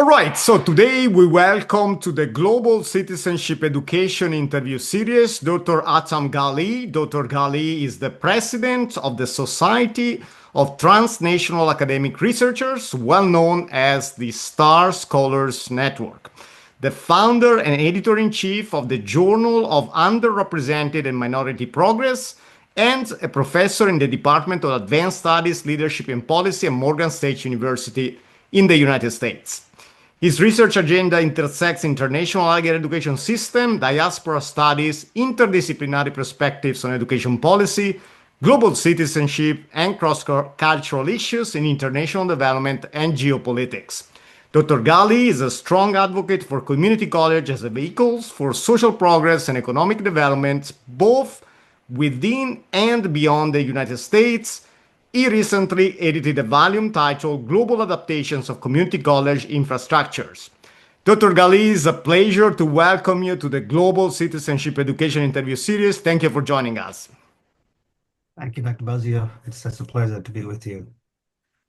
All right, so today we welcome to the Global Citizenship Education Interview Series Dr. Uttam Gaulee. Dr. Gaulee is the president of the Society of Transnational Academic Researchers, well known as the Star Scholars Network, the founder and editor-in-chief of the Journal of Underrepresented and Minority Progress, and a professor in the Department of Advanced Studies, Leadership and Policy at Morgan State University in the United States. His research agenda intersects international higher education system, diaspora studies, interdisciplinary perspectives on education policy, global citizenship, and cross-cultural issues in international development and geopolitics. Dr. Gaulee is a strong advocate for community college as a vehicle for social progress and economic development, both within and beyond the United States. He recently edited a volume titled Global Adaptations of Community College Infrastructures. Dr. Gaulee, it's a pleasure to welcome you to the Global Citizenship Education Interview Series. Thank you for joining us. Thank you, Dr. Bosio. It's such a pleasure to be with you.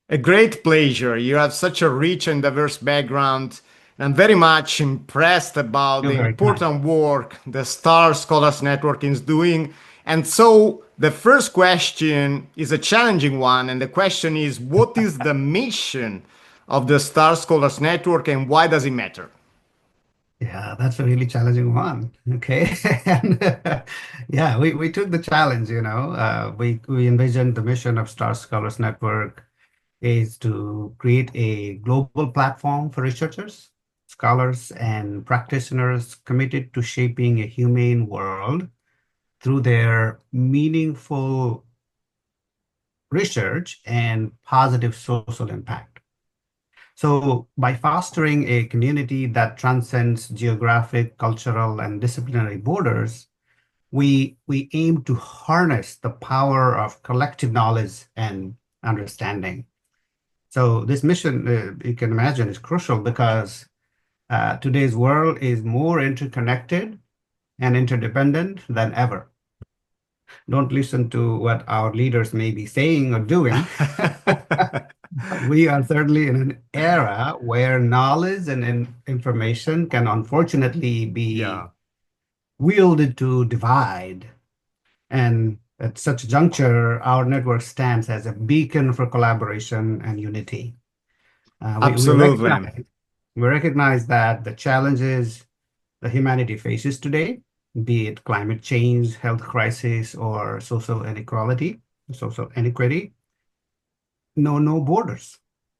A great pleasure. You have such a rich and diverse background. And I'm very much impressed about You're the very kind. important work the Star Scholars Network is doing. And so the first question is a challenging one. And the question is, what is the mission of the Star Scholars Network and why does it matter? Yeah, that's a really challenging one. Okay. And yeah, we took the challenge, we envisioned the mission of Star Scholars Network is to create a global platform for researchers, scholars, and practitioners committed to shaping a humane world through their meaningful research and positive social impact. So by fostering a community that transcends geographic, cultural, and disciplinary borders, we aim to harness the power of collective knowledge and understanding. So this mission, you can imagine, is crucial because today's world is more interconnected and interdependent than ever. Don't listen to what our leaders may be saying or doing. We are certainly in an era where knowledge and information can unfortunately be Yeah, wielded to divide. And at such a juncture, our network stands as a beacon for collaboration and unity. Uh, we, we absolutely. recognize we recognize that the challenges the humanity faces today, be it climate change, health crisis, or social inequity, know no borders.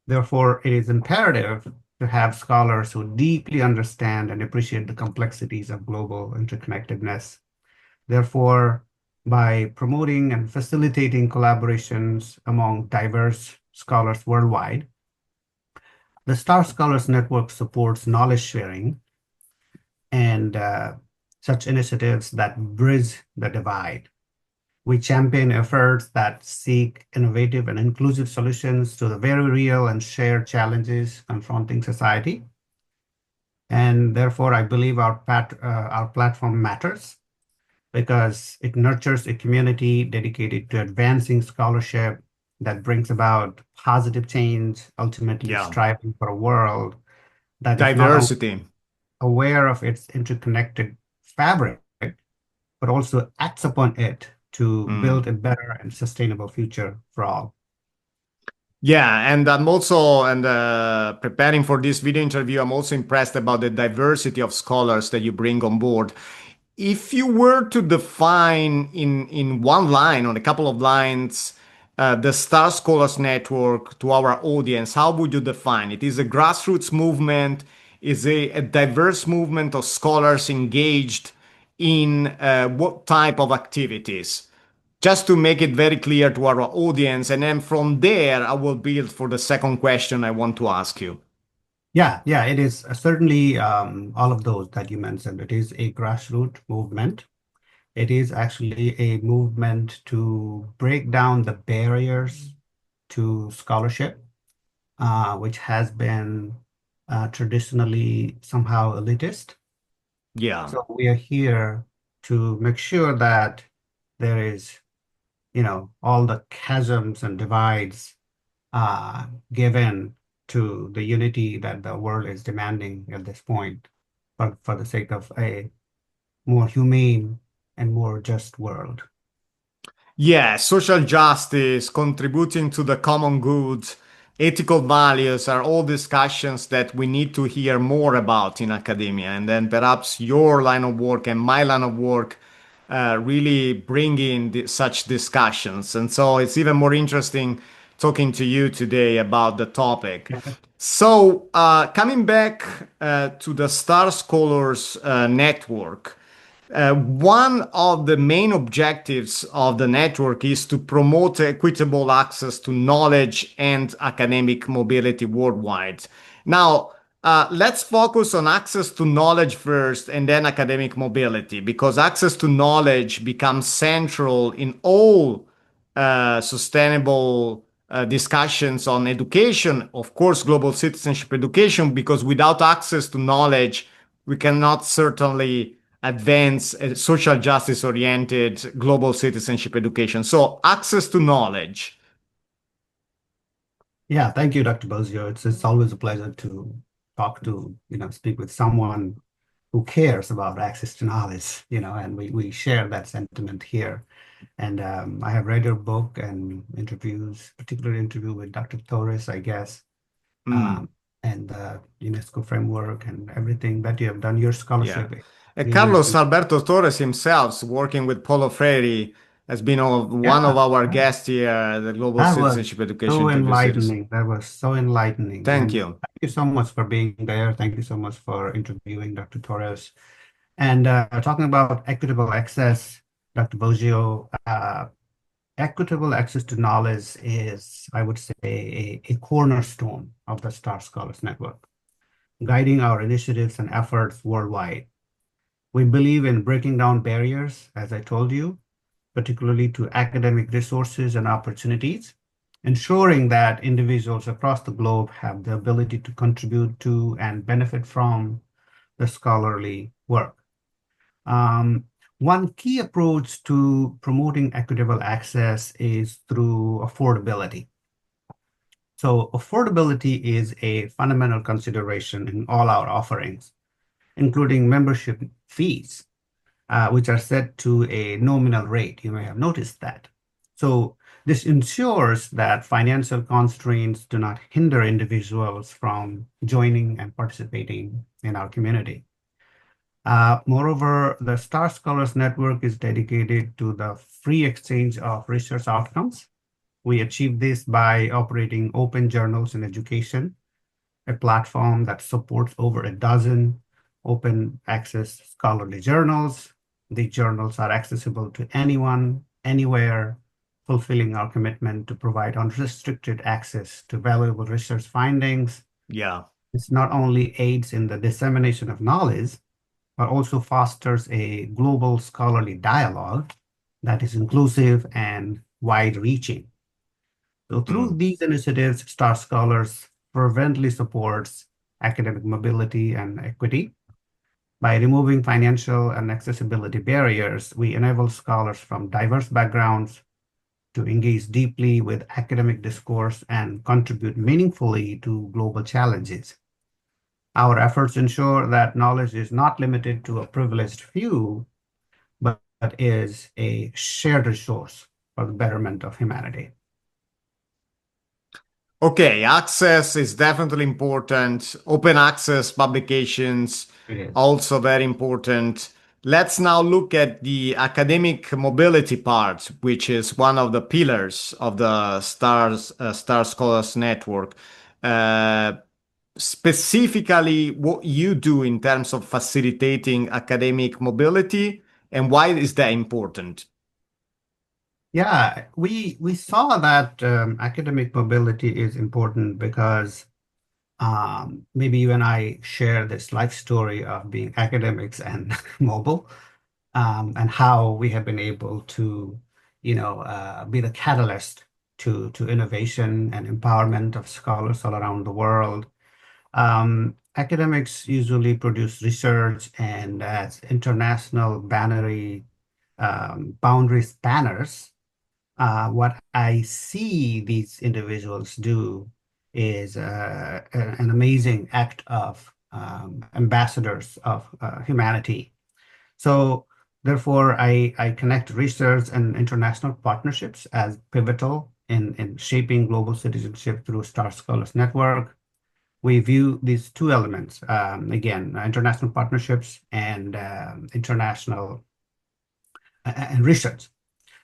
Therefore, it is imperative to have scholars who deeply understand and appreciate the complexities of global interconnectedness. Therefore, by promoting and facilitating collaborations among diverse scholars worldwide, the Star Scholars Network supports knowledge sharing and such initiatives that bridge the divide. We champion efforts that seek innovative and inclusive solutions to the very real and shared challenges confronting society. And therefore, I believe our platform matters because it nurtures a community dedicated to advancing scholarship that brings about positive change, ultimately Yeah, striving for a world that is not only diversity. aware of its interconnected fabric, but also acts upon it to Mm. build a better and sustainable future for all. Yeah, and I'm also and preparing for this video interview. I'm also impressed about the diversity of scholars that you bring on board. If you were to define in one line or a couple of lines the Star Scholars Network to our audience, how would you define it? Is a grassroots movement? Is a diverse movement of scholars engaged in what type of activities? Just to make it very clear to our audience, and then from there, I will build for the second question I want to ask you. Yeah, it is certainly all of those that you mentioned. It is a grassroots movement. It is actually a movement to break down the barriers to scholarship, which has been traditionally somehow elitist. Yeah, So we are here to make sure that there is, all the chasms and divides given to the unity that the world is demanding at this point for the sake of a more humane and more just world. Yeah, social justice, contributing to the common good, ethical values are all discussions that we need to hear more about in academia. And then perhaps your line of work and my line of work really bring in such discussions. And so it's even more interesting talking to you today about the topic. So, coming back to the Star Scholars network. One of the main objectives of the network is to promote equitable access to knowledge and academic mobility worldwide. Now, let's focus on access to knowledge first and then academic mobility, because access to knowledge becomes central in all sustainable discussions on education, of course, global citizenship education, because without access to knowledge, we cannot certainly advance a social justice oriented global citizenship education. So, access to knowledge. Yeah, thank you, Dr. Bosio. It's always a pleasure to talk to, speak with someone who cares about access to knowledge, and we share that sentiment here. And I have read your book and interviews, particular interview with Dr. Torres, I guess, Mm, um, and the UNESCO framework and everything that you have done. Your yeah. scholarship really is Carlos Alberto Torres himself, working with Paulo Freire, has been one of yeah, our guests here at the Global that was Citizenship Education so Interview Series. enlightening. That was so enlightening. Thank And you. thank you so much for being there. Thank you so much for interviewing Dr. Torres. And talking about equitable access, Dr. Bosio, equitable access to knowledge is, I would say, a cornerstone of the Star Scholars Network, guiding our initiatives and efforts worldwide. We believe in breaking down barriers, as I told you, particularly to academic resources and opportunities, ensuring that individuals across the globe have the ability to contribute to and benefit from the scholarly work. Um, One key approach to promoting equitable access is through affordability. So affordability is a fundamental consideration in all our offerings, including membership fees, which are set to a nominal rate. You may have noticed that. So this ensures that financial constraints do not hinder individuals from joining and participating in our community. Moreover, the Star Scholars Network is dedicated to the free exchange of research outcomes. We achieve this by operating open journals in education, a platform that supports over a dozen open access scholarly journals. These journals are accessible to anyone, anywhere, fulfilling our commitment to provide unrestricted access to valuable research findings. Yeah. This not only aids in the dissemination of knowledge, but also fosters a global scholarly dialogue that is inclusive and wide-reaching. So through Mm. these initiatives, Star Scholars fervently supports academic mobility and equity. By removing financial and accessibility barriers, we enable scholars from diverse backgrounds to engage deeply with academic discourse and contribute meaningfully to global challenges. Our efforts ensure that knowledge is not limited to a privileged few, but is a shared resource for the betterment of humanity. Okay, access is definitely important. Open access publications It is. also very important. Let's now look at the academic mobility part, which is one of the pillars of the Star Scholars Network. Uh, Specifically, what you do in terms of facilitating academic mobility, and why is that important? Yeah, we saw that academic mobility is important because maybe you and I share this life story of being academics and mobile, and how we have been able to, be the catalyst to innovation and empowerment of scholars all around the world. Academics usually produce research and as international boundary spanners. What I see these individuals do is an amazing act of ambassadors of humanity. So therefore, I connect research and international partnerships as pivotal in shaping global citizenship through Star Scholars Network. We view these two elements, again, international partnerships and international and research.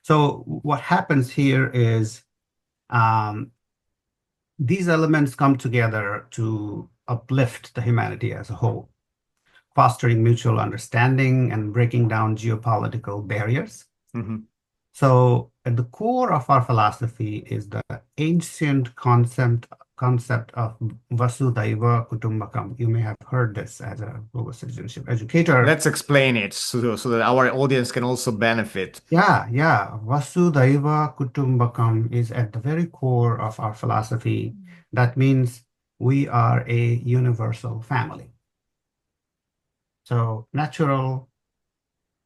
So what happens here is um, these elements come together to uplift the humanity as a whole, fostering mutual understanding and breaking down geopolitical barriers. Mm-hmm. So at the core of our philosophy is the ancient concept of Vasudhaiva Kutumbakam. You may have heard this as a global citizenship educator. Let's explain it so that our audience can also benefit. Yeah. Vasudhaiva Kutumbakam is at the very core of our philosophy. That means we are a universal family. So natural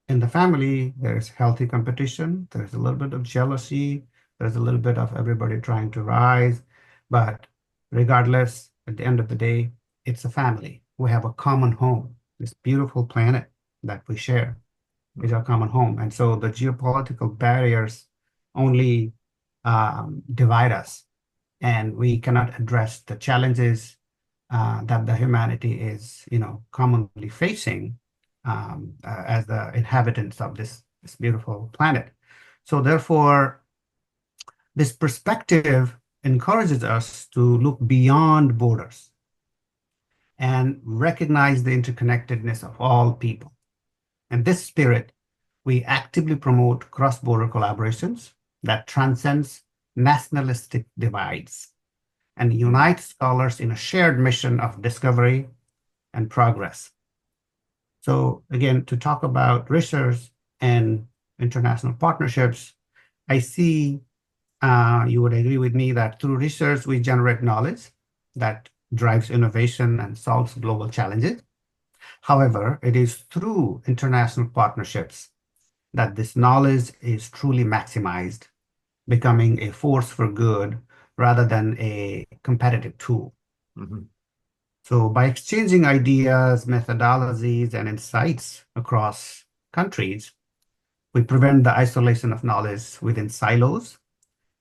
in the family, there's healthy competition, there's a little bit of jealousy, there's a little bit of everybody trying to rise, but regardless, at the end of the day, it's a family. We have a common home, this beautiful planet that we share is our common home. And so the geopolitical barriers only divide us, and we cannot address the challenges that the humanity is, commonly facing as the inhabitants of this beautiful planet. So therefore, this perspective encourages us to look beyond borders and recognize the interconnectedness of all people. In this spirit, we actively promote cross-border collaborations that transcends nationalistic divides and unite scholars in a shared mission of discovery and progress. So again, to talk about research and international partnerships, I see you would agree with me that through research, we generate knowledge that drives innovation and solves global challenges. However, it is through international partnerships that this knowledge is truly maximized, becoming a force for good rather than a competitive tool. Mm-hmm. So by exchanging ideas, methodologies, and insights across countries, we prevent the isolation of knowledge within silos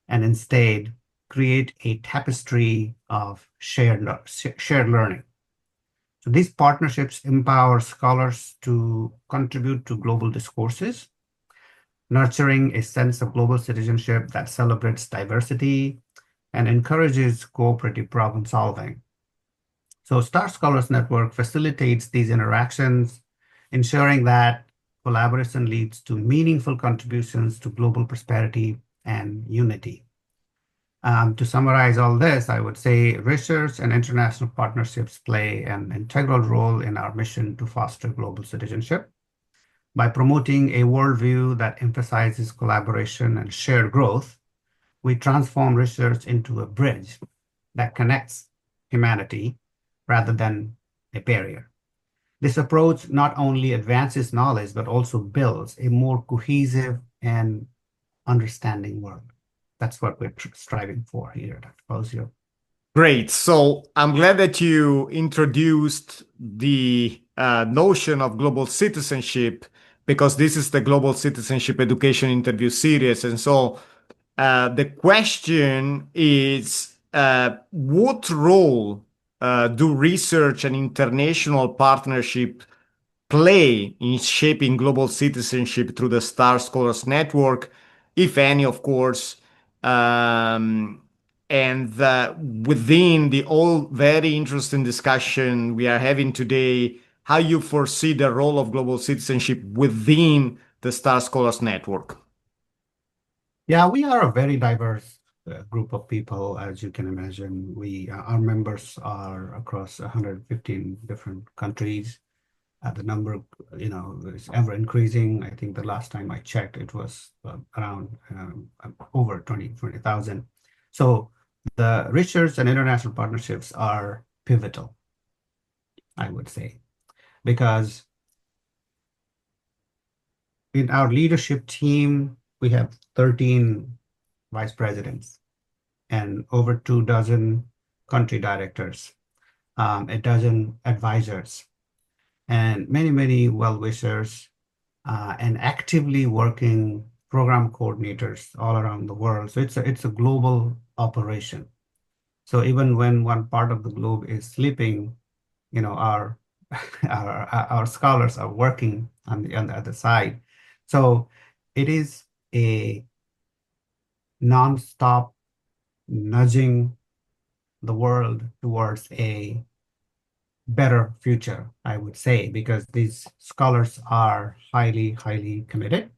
and instead create a tapestry of shared learning. So these partnerships empower scholars to contribute to global discourses, nurturing a sense of global citizenship that celebrates diversity and encourages cooperative problem solving. So Star Scholars Network facilitates these interactions, ensuring that collaboration leads to meaningful contributions to global prosperity and unity. To summarize all this, I would say research and international partnerships play an integral role in our mission to foster global citizenship. By promoting a worldview that emphasizes collaboration and shared growth, we transform research into a bridge that connects humanity rather than a barrier. This approach not only advances knowledge, but also builds a more cohesive and understanding world. That's what we're striving for here, Dr. Bosio. Great. So I'm glad that you introduced the notion of global citizenship, because this is the Global Citizenship Education Interview Series. And so the question is, what role do research and international partnership play in shaping global citizenship through the Star Scholars Network, if any, of course? And within the all very interesting discussion we are having today, how you foresee the role of global citizenship within the Star Scholars Network? Yeah, we are a very diverse group of people, as you can imagine. Our members are across 115 different countries. The number, is ever increasing. I think the last time I checked, it was around over 20,000. So the research and international partnerships are pivotal, I would say, because in our leadership team, we have 13 vice presidents and over 24 country directors, a dozen advisors, and many, many well-wishers, and actively working program coordinators all around the world. So it's a global operation. So even when one part of the globe is sleeping, our our scholars are working on the other side. So it is a non-stop nudging the world towards a better future, I would say, because these scholars are highly, highly committed,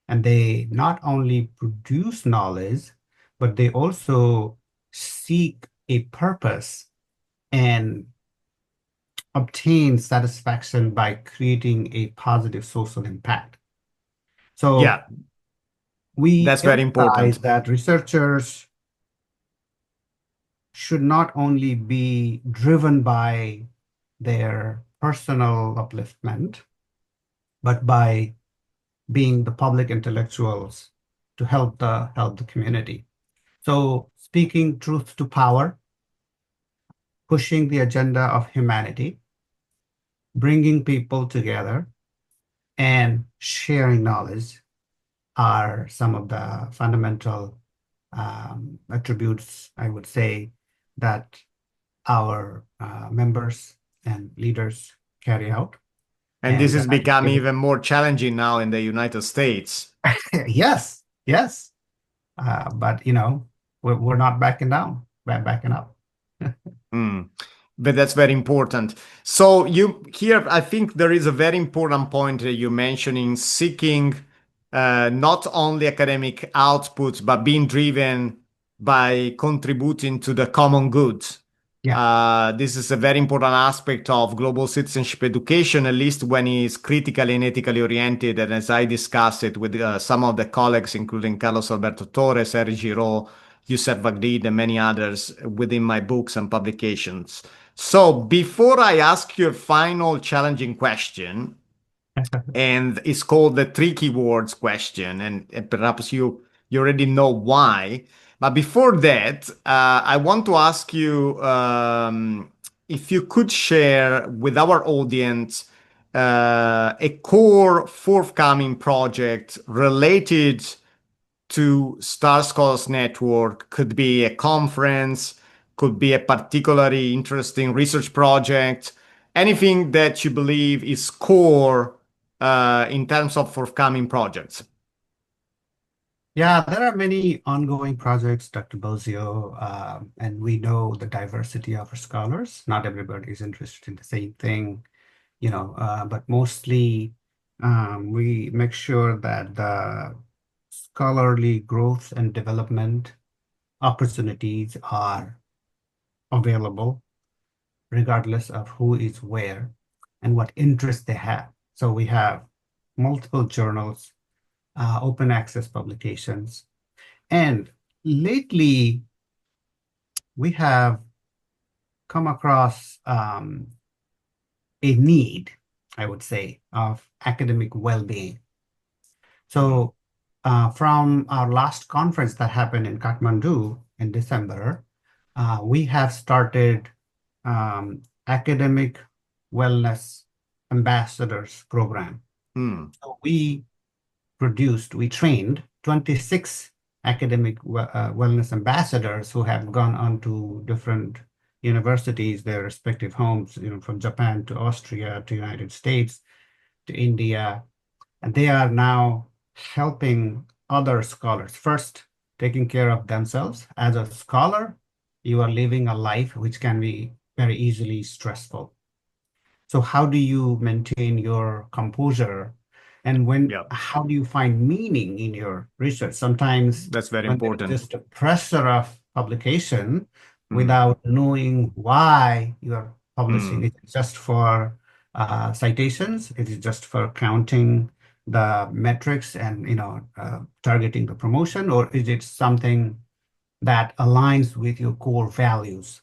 and they not only produce knowledge, but they also seek a purpose and obtain satisfaction by creating a positive social impact. So Yeah, we that's very emphasize important. that researchers should not only be driven by their personal upliftment, but by being the public intellectuals to help the community. So speaking truth to power, pushing the agenda of humanity, bringing people together, and sharing knowledge are some of the fundamental attributes, I would say, that our members and leaders carry out. And this And is becoming even more challenging now in the United States. yes, yes, but we're not backing down, we're backing up. Mm. But that's very important. So you here, I think there is a very important point that you mentioning seeking not only academic output, but being driven by contributing to the common good. Yeah. This is a very important aspect of global citizenship education, at least when it's critically and ethically oriented. And as I discussed it with some of the colleagues, including Carlos Alberto Torres, Eric Giraud, Youssef Vagdid, and many others within my books and publications. So before I ask your final challenging question, and it's called the tricky words question, and perhaps you already know why. But before that, I want to ask you if you could share with our audience a core forthcoming project related to Star Scholars Network. Could be a conference, could be a particularly interesting research project, anything that you believe is core in terms of forthcoming projects. Yeah, there are many ongoing projects, Dr. Bosio, and we know the diversity of our scholars. Not everybody is interested in the same thing, but mostly we make sure that the scholarly growth and development opportunities are available, regardless of who is where and what interest they have. So we have multiple journals, open access publications, and lately we have come across a need, I would say, of academic well-being. Mm, So from our last conference that happened in Kathmandu in December, we have started academic wellness ambassadors program. mm, So we trained 26 academic wellness ambassadors who have gone on to different universities, their respective homes, from Japan to Austria to United States to India, and they are now helping other scholars. First, taking care of themselves. As a scholar, you are living a life which can be very easily stressful. So how do you maintain your composure? And yeah, how do you find meaning in your research? Sometimes that's very when there is important. just a pressure of publication Mm, without knowing why you are publishing, mm, is it just for citations? Is it just for counting the metrics and targeting the promotion, or is it something that aligns with your core values?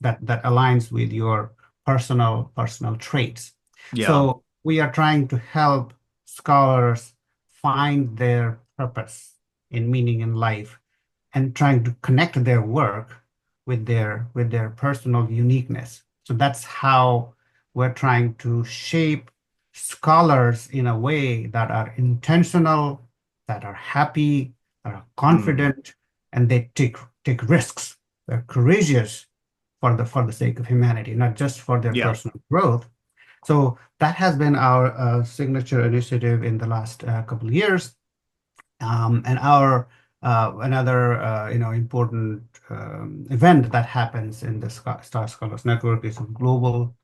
That aligns with your personal traits. yeah, So we are trying to help scholars find their purpose and meaning in life and trying to connect their work with their personal uniqueness. So that's how we're trying to shape scholars in a way that are intentional, that are happy, that are Mm. confident, and they take risks. They're courageous for the sake of humanity, not just for their Yeah. personal growth. So that has been our signature initiative in the last couple of years. And our another important event that happens in the Star Scholars Network is a global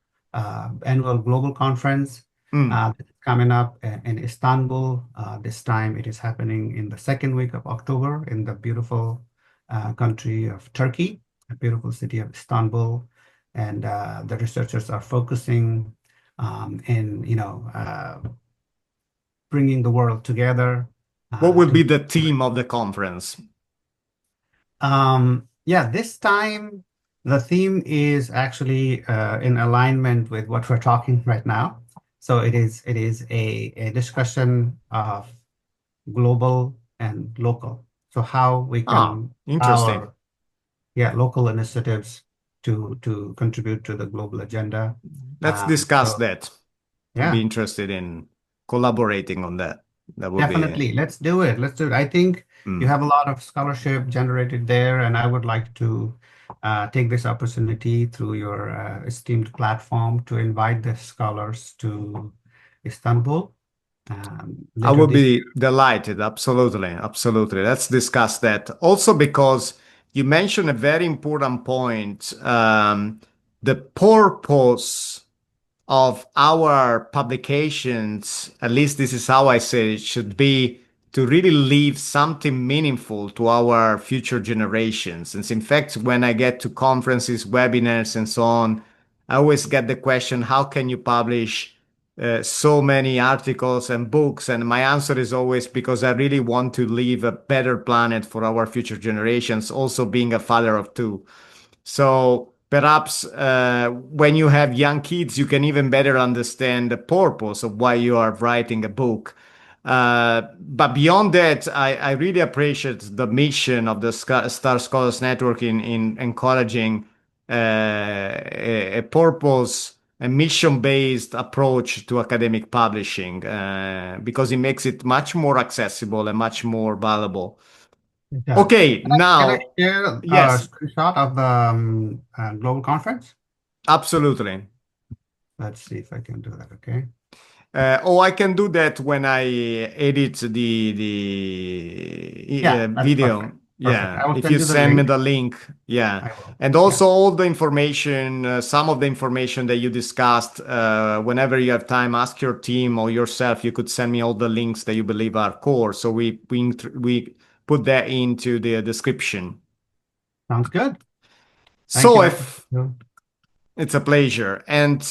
annual global conference Mm. that's coming up in Istanbul. This time it is happening in the second week of October in the beautiful country of Turkey, a beautiful city of Istanbul, and the researchers are focusing in bringing the world together What will be to the theme of the conference? yeah, this time the theme is actually in alignment with what we're talking right now. So it is a discussion of global and local. So how we Ah, can interesting. power local initiatives to contribute to the global agenda. Let's discuss So that. I'll be yeah. interested in collaborating on that. That would be. Definitely. Let's do it. Let's do it. I think you Mm. have a lot of scholarship generated there, and I would like to take this opportunity through your esteemed platform to invite the scholars to Istanbul I later would this year. be delighted. Absolutely. Absolutely. Let's discuss that. Also, because you mentioned a very important point, the purpose of our publications, at least this is how I say it, should be to really leave something meaningful to our future generations. And in fact, when I get to conferences, webinars, and so on, I always get the question, how can you publish so many articles and books? And my answer is always because I really want to leave a better planet for our future generations, also being a father of two. So perhaps when you have young kids, you can even better understand the purpose of why you are writing a book. But beyond that, I really appreciate the mission of the Star Scholars Network in encouraging a purpose, a mission-based approach to academic publishing, because it makes it much more accessible and much more valuable. It does. Okay, Can I now, share a yes, screenshot of the global conference? absolutely. Let's see if I can do that. Okay. Oh, I can do that when I edit the Yeah, that's video. perfect. Perfect. Yeah, I will if send you you the send me link. the link. Yeah. I will. And Yeah. also all the information, some of the information that you discussed, whenever you have time, ask your team or yourself. You could send me all the links that you believe are core. So we put that into the description. Sounds good. Thank you So very if much. it's a pleasure. And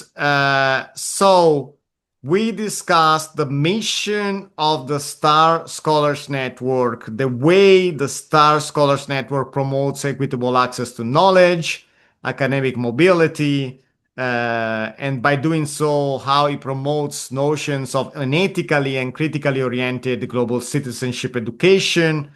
so we discussed the mission of the Star Scholars Network, the way the Star Scholars Network promotes equitable access to knowledge, academic mobility, and by doing so, how it promotes notions of an ethically and critically oriented global citizenship education.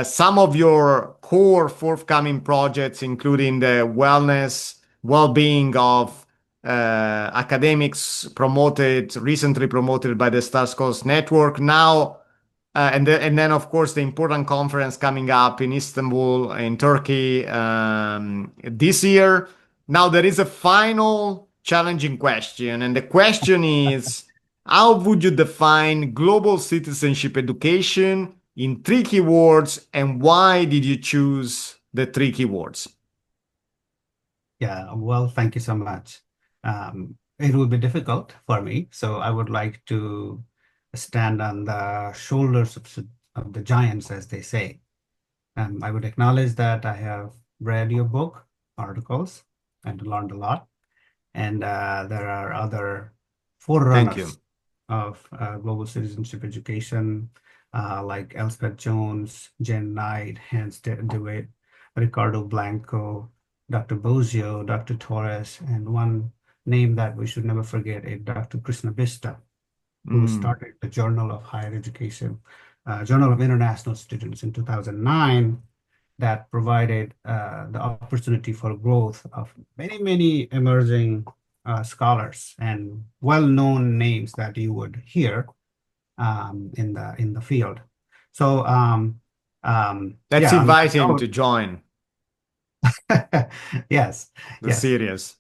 Some of your core forthcoming projects, including the wellness well-being of academics recently promoted by the Star Scholars Network. Now, and then of course the important conference coming up in Istanbul in Turkey this year. Now there is a final challenging question, and the question is, how would you define global citizenship education in three keywords, and why did you choose the three keywords? Yeah, well, thank you so much. It will be difficult for me, so I would like to stand on the shoulders of the giants, as they say. I would acknowledge that I have read your book, articles, and learned a lot. And there are other Thank forerunners you. of global citizenship education, like Elspeth Jones, Jen Knight, Hans DeWitt, Ricardo Blanco, Dr. Bosio, Dr. Torres, and one name that we should never forget is Dr. Krishna Vista, who Mm. started the Journal of Higher Education, Journal of International Students in 2009. that provided the opportunity for growth of many, many emerging scholars and well-known names that you would hear in the field. So Let's yeah, on invite that him note, to join yes, the yes. series.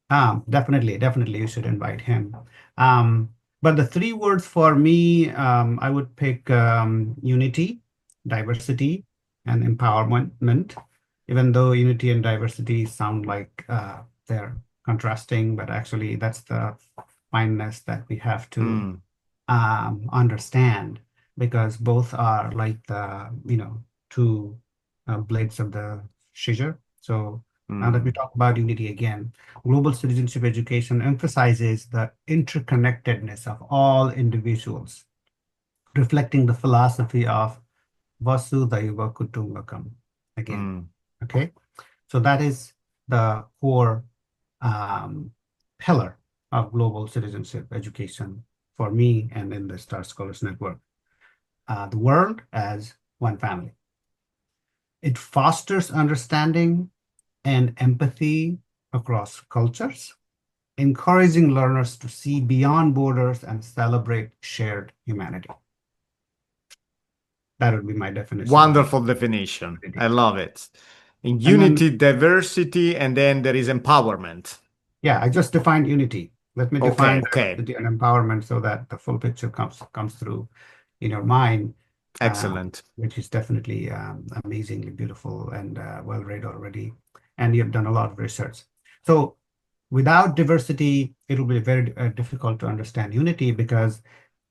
Definitely, you should invite him. Um, but the three words for me, I would pick unity, diversity, and empowerment. Even though unity and diversity sound like they're contrasting, but actually that's the fineness that we have to Mm, understand, because both are like the, two blades of the scissor. So now that we mm, talk about unity again, global citizenship education emphasizes the interconnectedness of all individuals, reflecting the philosophy of Vasudhaiva Kutumbakam again. mm. Okay, so that is the core um, pillar of global citizenship education for me and in the Star Scholars Network. The world as one family. It fosters understanding and empathy across cultures, encouraging learners to see beyond borders and celebrate shared humanity. That would be my definition of Wonderful definition. I unity. love it. In And then, unity, diversity, and then there is empowerment. yeah, I just defined unity. Let me Okay, define okay. diversity and empowerment so that the full picture comes through in your mind, Excellent. which is definitely amazingly beautiful and well read already. And you've done a lot of research. So without diversity, it will be very difficult to understand unity, because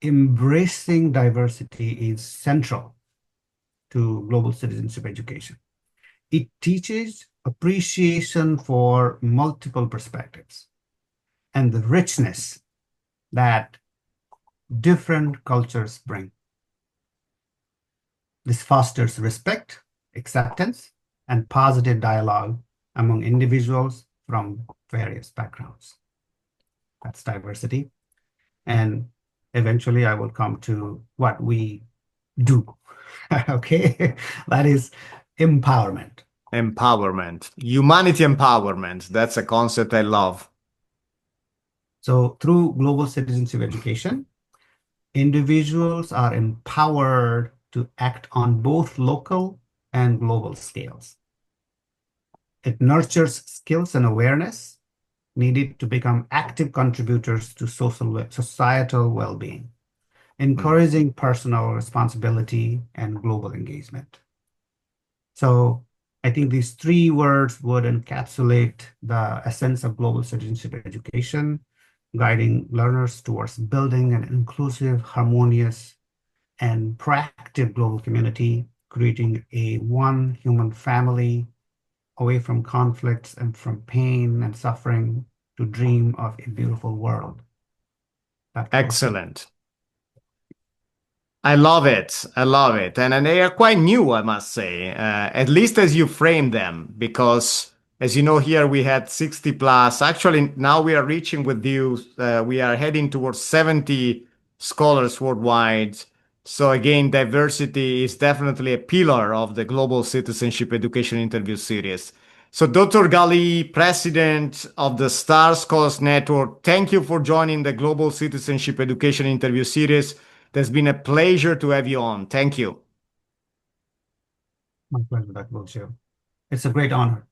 embracing diversity is central to global citizenship education. It teaches appreciation for multiple perspectives and the richness that different cultures bring. This fosters respect, acceptance, and positive dialogue among individuals from various backgrounds. That's diversity. And eventually I will come to what we do. Okay, that is empowerment. Empowerment. Humanity empowerment. That's a concept I love. So through global citizenship education, individuals are empowered to act on both local and global scales. It nurtures skills and awareness needed to become active contributors to societal well-being, Mm. encouraging personal responsibility and global engagement. So I think these three words would encapsulate the essence of global citizenship education, guiding learners towards building an inclusive, harmonious, and proactive global community, creating a one human family away from conflicts and from pain and suffering to dream of a beautiful world that prospers. Excellent. I love it. I love it. And they are quite new, I must say, at least as you frame them, because as you know, here we had 60 plus. Actually, now we are reaching with you, we are heading towards 70 scholars worldwide. So again, diversity is definitely a pillar of the Global Citizenship Education Interview Series. So Dr. Gaulee, President of the Star Scholars Network, thank you for joining the Global Citizenship Education Interview Series. It has been a pleasure to have you on. Thank you. My pleasure, Dr. Bosio. It's a great honor.